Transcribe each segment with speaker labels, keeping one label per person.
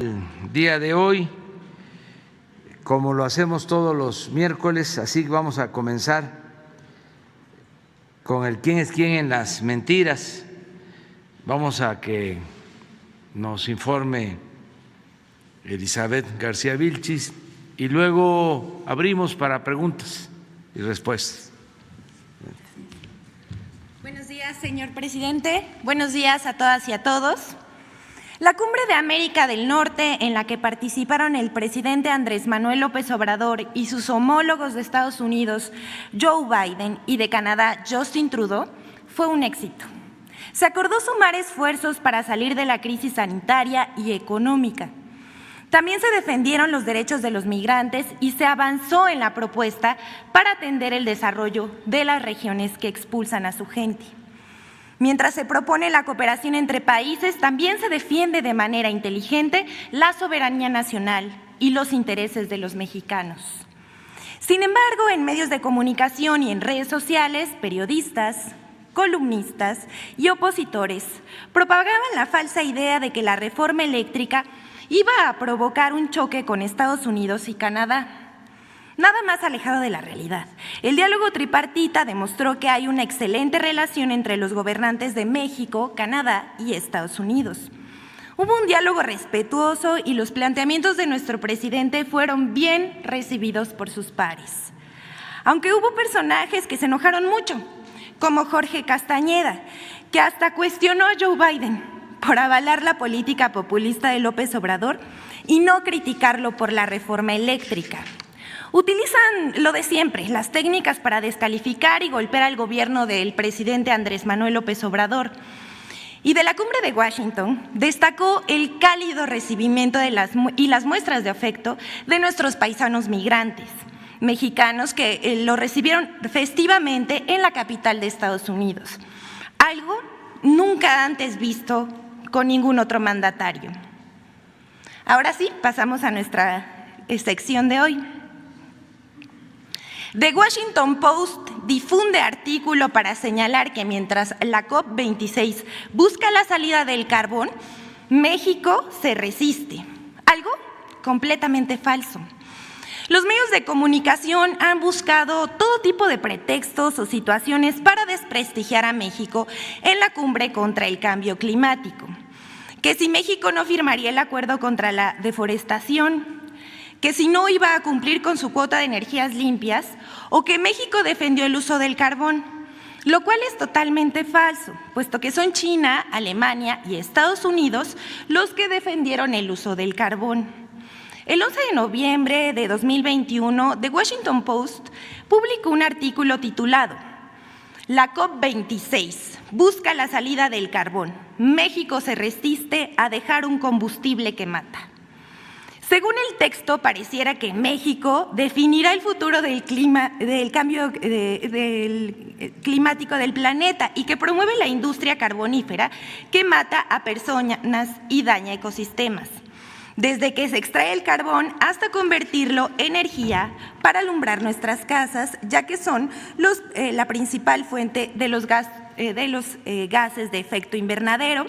Speaker 1: El día de hoy, como lo hacemos todos los miércoles, así vamos a comenzar con el quién es quién en las mentiras. Vamos a que nos informe Elizabeth García Vilchis y luego abrimos para preguntas y respuestas.
Speaker 2: Buenos días, señor presidente. Buenos días a todas y a todos. La Cumbre de América del Norte, en la que participaron el presidente Andrés Manuel López Obrador y sus homólogos de Estados Unidos, Joe Biden, y de Canadá, Justin Trudeau, fue un éxito. Se acordó sumar esfuerzos para salir de la crisis sanitaria y económica. También se defendieron los derechos de los migrantes y se avanzó en la propuesta para atender el desarrollo de las regiones que expulsan a su gente. Mientras se propone la cooperación entre países, también se defiende de manera inteligente la soberanía nacional y los intereses de los mexicanos. Sin embargo, en medios de comunicación y en redes sociales, periodistas, columnistas y opositores propagaban la falsa idea de que la reforma eléctrica iba a provocar un choque con Estados Unidos y Canadá. Nada más alejado de la realidad. El diálogo tripartita demostró que hay una excelente relación entre los gobernantes de México, Canadá y Estados Unidos. Hubo un diálogo respetuoso y los planteamientos de nuestro presidente fueron bien recibidos por sus pares. Aunque hubo personajes que se enojaron mucho, como Jorge Castañeda, que hasta cuestionó a Joe Biden por avalar la política populista de López Obrador y no criticarlo por la reforma eléctrica. Utilizan lo de siempre, las técnicas para descalificar y golpear al gobierno del presidente Andrés Manuel López Obrador. Y de la Cumbre de Washington destacó el cálido recibimiento y las muestras de afecto de nuestros paisanos migrantes, mexicanos que lo recibieron festivamente en la capital de Estados Unidos, algo nunca antes visto con ningún otro mandatario. Ahora sí, pasamos a nuestra sección de hoy. The Washington Post difunde artículo para señalar que mientras la COP26 busca la salida del carbón, México se resiste. Algo completamente falso. Los medios de comunicación han buscado todo tipo de pretextos o situaciones para desprestigiar a México en la cumbre contra el cambio climático. Que si México no firmaría el acuerdo contra la deforestación, que si no iba a cumplir con su cuota de energías limpias o que México defendió el uso del carbón, lo cual es totalmente falso, puesto que son China, Alemania y Estados Unidos los que defendieron el uso del carbón. El 11 de noviembre de 2021, The Washington Post publicó un artículo titulado «La COP26 busca la salida del carbón. México se resiste a dejar un combustible que mata». Según el texto, pareciera que México definirá el futuro del cambio climático del planeta y que promueve la industria carbonífera que mata a personas y daña ecosistemas, desde que se extrae el carbón hasta convertirlo en energía para alumbrar nuestras casas, ya que son la principal fuente de los gases de efecto invernadero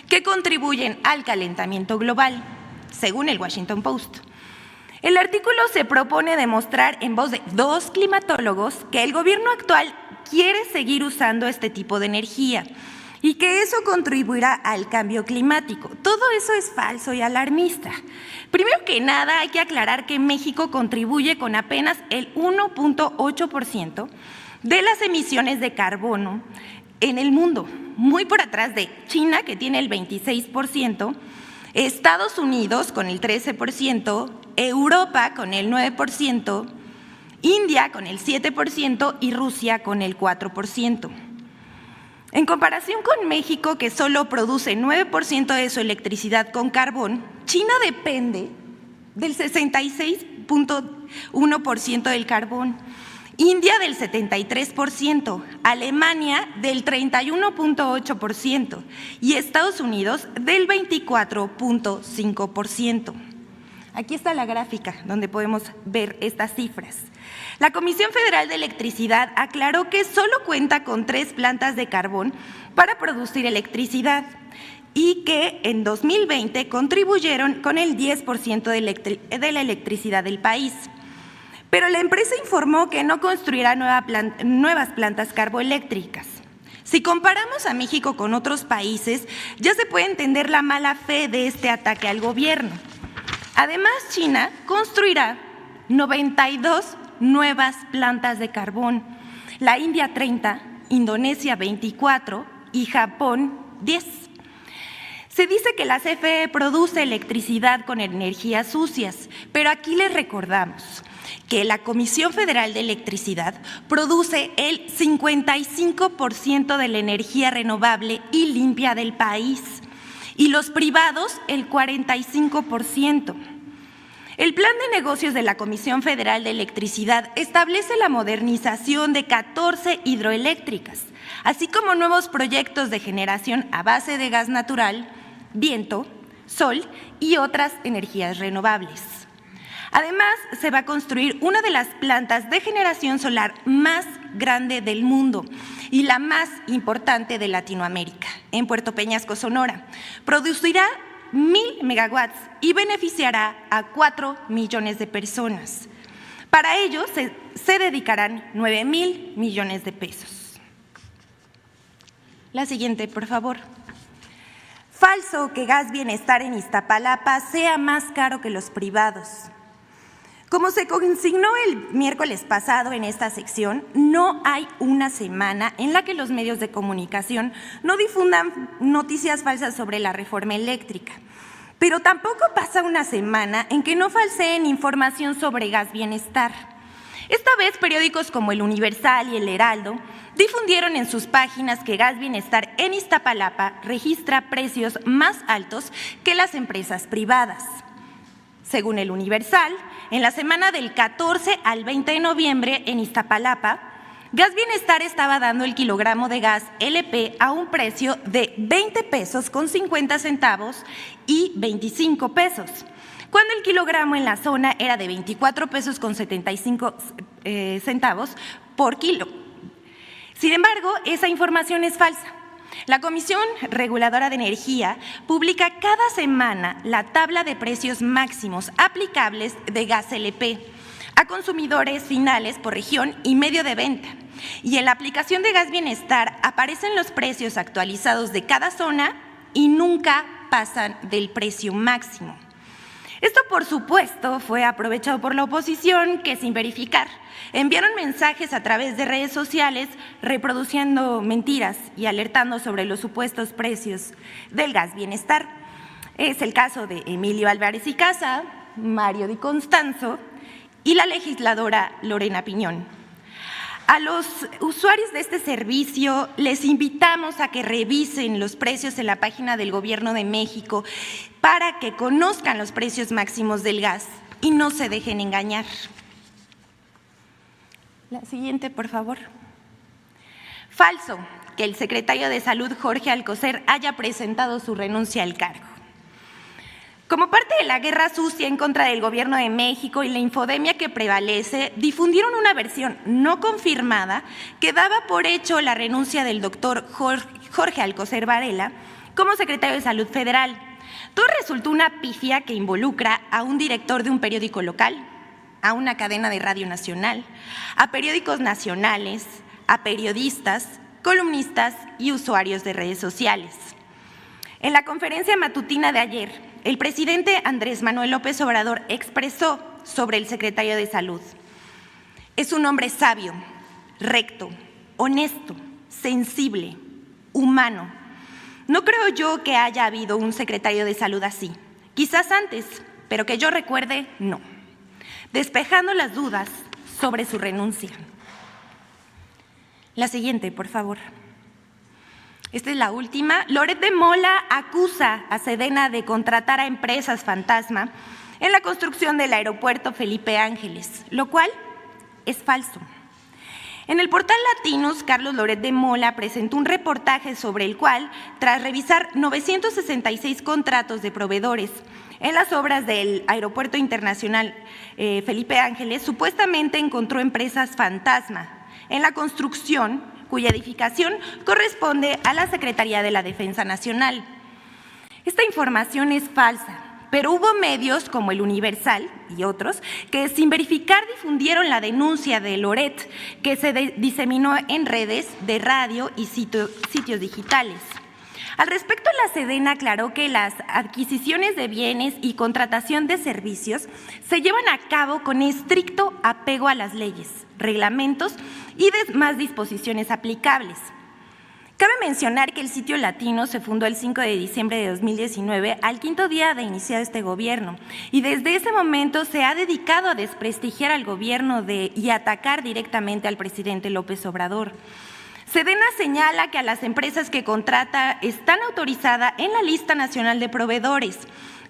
Speaker 2: que contribuyen al calentamiento global, según el Washington Post. El artículo se propone demostrar en voz de dos climatólogos que el gobierno actual quiere seguir usando este tipo de energía y que eso contribuirá al cambio climático. Todo eso es falso y alarmista. Primero que nada, hay que aclarar que México contribuye con apenas el 1.8% de las emisiones de carbono en el mundo, muy por atrás de China, que tiene el 26%, Estados Unidos con el 13%, Europa con el 9%, India con el 7% y Rusia con el 4%. En comparación con México, que solo produce 9% de su electricidad con carbón, China depende del 66.1% del carbón, India del 73%, Alemania del 31.8% y Estados Unidos del 24.5%. Aquí está la gráfica donde podemos ver estas cifras. La Comisión Federal de Electricidad aclaró que solo cuenta con 3 plantas de carbón para producir electricidad y que en 2020 contribuyeron con el 10% de la electricidad del país. Pero la empresa informó que no construirá nuevas plantas carboeléctricas. Si comparamos a México con otros países, ya se puede entender la mala fe de este ataque al gobierno. Además, China construirá 92 nuevas plantas de carbón, la India 30, Indonesia 24 y Japón 10. Se dice que la CFE produce electricidad con energías sucias, pero aquí les recordamos que la Comisión Federal de Electricidad produce el 55% de la energía renovable y limpia del país y los privados el 45%. El plan de negocios de la Comisión Federal de Electricidad establece la modernización de 14 hidroeléctricas, así como nuevos proyectos de generación a base de gas natural, viento, sol y otras energías renovables. Además, se va a construir una de las plantas de generación solar más grande del mundo y la más importante de Latinoamérica, en Puerto Peñasco, Sonora. Producirá 1,000 megawatts y beneficiará a 4 millones de personas. Para ello, se dedicarán 9,000 millones de pesos. La siguiente, por favor. Falso que Gas Bienestar en Iztapalapa sea más caro que los privados. Como se consignó el miércoles pasado en esta sección, no hay una semana en la que los medios de comunicación no difundan noticias falsas sobre la reforma eléctrica. Pero tampoco pasa una semana en que no falseen información sobre Gas Bienestar. Esta vez periódicos como El Universal y El Heraldo difundieron en sus páginas que Gas Bienestar en Iztapalapa registra precios más altos que las empresas privadas. Según El Universal, en la semana del 14 al 20 de noviembre en Iztapalapa, Gas Bienestar estaba dando el kilogramo de gas LP a un precio de 20 pesos con 50 centavos y 25 pesos, cuando el kilogramo en la zona era de 24 pesos con 75 centavos por kilo. Sin embargo, esa información es falsa. La Comisión Reguladora de Energía publica cada semana la tabla de precios máximos aplicables de gas LP a consumidores finales por región y medio de venta. Y en la aplicación de Gas Bienestar aparecen los precios actualizados de cada zona y nunca pasan del precio máximo. Esto, por supuesto, fue aprovechado por la oposición que, sin verificar, enviaron mensajes a través de redes sociales reproduciendo mentiras y alertando sobre los supuestos precios del Gas Bienestar. Es el caso de Emilio Álvarez y Casa, Mario Di Constanzo y la legisladora Lorena Piñón. A los usuarios de este servicio les invitamos a que revisen los precios en la página del Gobierno de México para que conozcan los precios máximos del gas y no se dejen engañar. La siguiente, por favor. Falso que el secretario de Salud, Jorge Alcocer, haya presentado su renuncia al cargo. Como parte de la guerra sucia en contra del Gobierno de México y la infodemia que prevalece, difundieron una versión no confirmada que daba por hecho la renuncia del doctor Jorge Alcocer Varela como secretario de Salud Federal. Todo resultó una pifia que involucra a un director de un periódico local, a una cadena de radio nacional, a periódicos nacionales, a periodistas, columnistas y usuarios de redes sociales. En la conferencia matutina de ayer, el presidente Andrés Manuel López Obrador expresó sobre el secretario de Salud: es un hombre sabio, recto, honesto, sensible, humano. No creo yo que haya habido un secretario de Salud así. Quizás antes, pero que yo recuerde, no. Despejando las dudas sobre su renuncia. La siguiente, por favor. Esta es la última. Loret de Mola acusa a Sedena de contratar a empresas fantasma en la construcción del aeropuerto Felipe Ángeles, lo cual es falso. En el portal Latinos, Carlos Loret de Mola presentó un reportaje sobre el cual, tras revisar 966 contratos de proveedores en las obras del Aeropuerto Internacional Felipe Ángeles, supuestamente encontró empresas fantasma en la construcción, cuya edificación corresponde a la Secretaría de la Defensa Nacional. Esta información es falsa, pero hubo medios como el Universal y otros que sin verificar difundieron la denuncia de Loret, que se diseminó en redes de radio y sitios digitales. Al respecto, la Sedena aclaró que las adquisiciones de bienes y contratación de servicios se llevan a cabo con estricto apego a las leyes, reglamentos y demás disposiciones aplicables. Cabe mencionar que el sitio Latino se fundó el 5 de diciembre de 2019, al quinto día de iniciar este gobierno, y desde ese momento se ha dedicado a desprestigiar al gobierno y atacar directamente al presidente López Obrador. Sedena señala que a las empresas que contrata están autorizadas en la lista nacional de proveedores.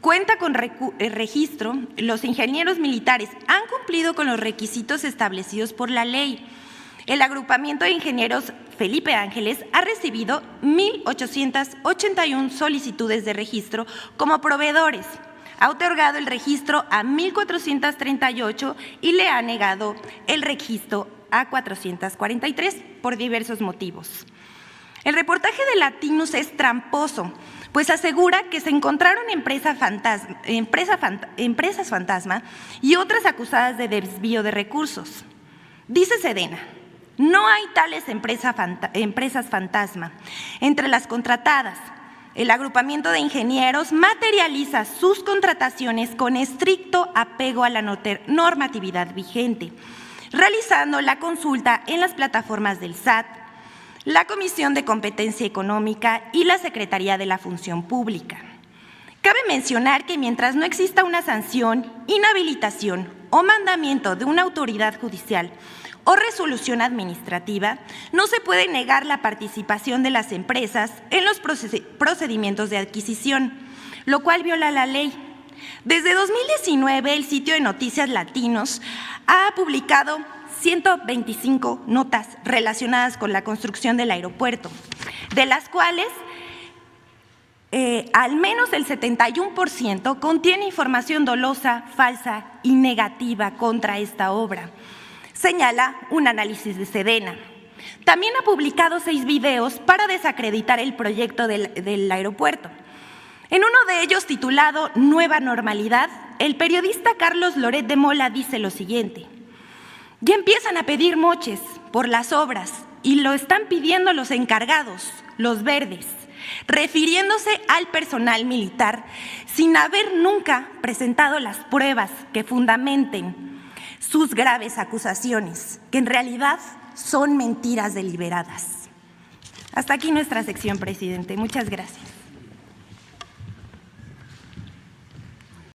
Speaker 2: Cuenta con registro, los ingenieros militares han cumplido con los requisitos establecidos por la ley. El agrupamiento de ingenieros Felipe Ángeles ha recibido 1,881 solicitudes de registro como proveedores. Ha otorgado el registro a 1,438 y le ha negado el registro a 443 por diversos motivos. El reportaje de Latinos es tramposo, pues asegura que se encontraron empresas fantasma y otras acusadas de desvío de recursos. Dice Sedena: no hay tales empresas fantasma. Entre las contratadas, el agrupamiento de ingenieros materializa sus contrataciones con estricto apego a la normatividad vigente, realizando la consulta en las plataformas del SAT, la Comisión de Competencia Económica y la Secretaría de la Función Pública. Cabe mencionar que mientras no exista una sanción, inhabilitación o mandamiento de una autoridad judicial o resolución administrativa, no se puede negar la participación de las empresas en los procedimientos de adquisición, lo cual viola la ley. Desde 2019, el sitio de Noticias Latinos ha publicado 125 notas relacionadas con la construcción del aeropuerto, de las cuales al menos el 71% contiene información dolosa, falsa y negativa contra esta obra, señala un análisis de Sedena. También ha publicado 6 videos para desacreditar el proyecto del aeropuerto. En uno de ellos, titulado Nueva Normalidad, el periodista Carlos Loret de Mola dice lo siguiente: ya empiezan a pedir moches por las obras y lo están pidiendo los encargados, los verdes, refiriéndose al personal militar sin haber nunca presentado las pruebas que fundamenten sus graves acusaciones, que en realidad son mentiras deliberadas. Hasta aquí nuestra sección, presidente. Muchas gracias.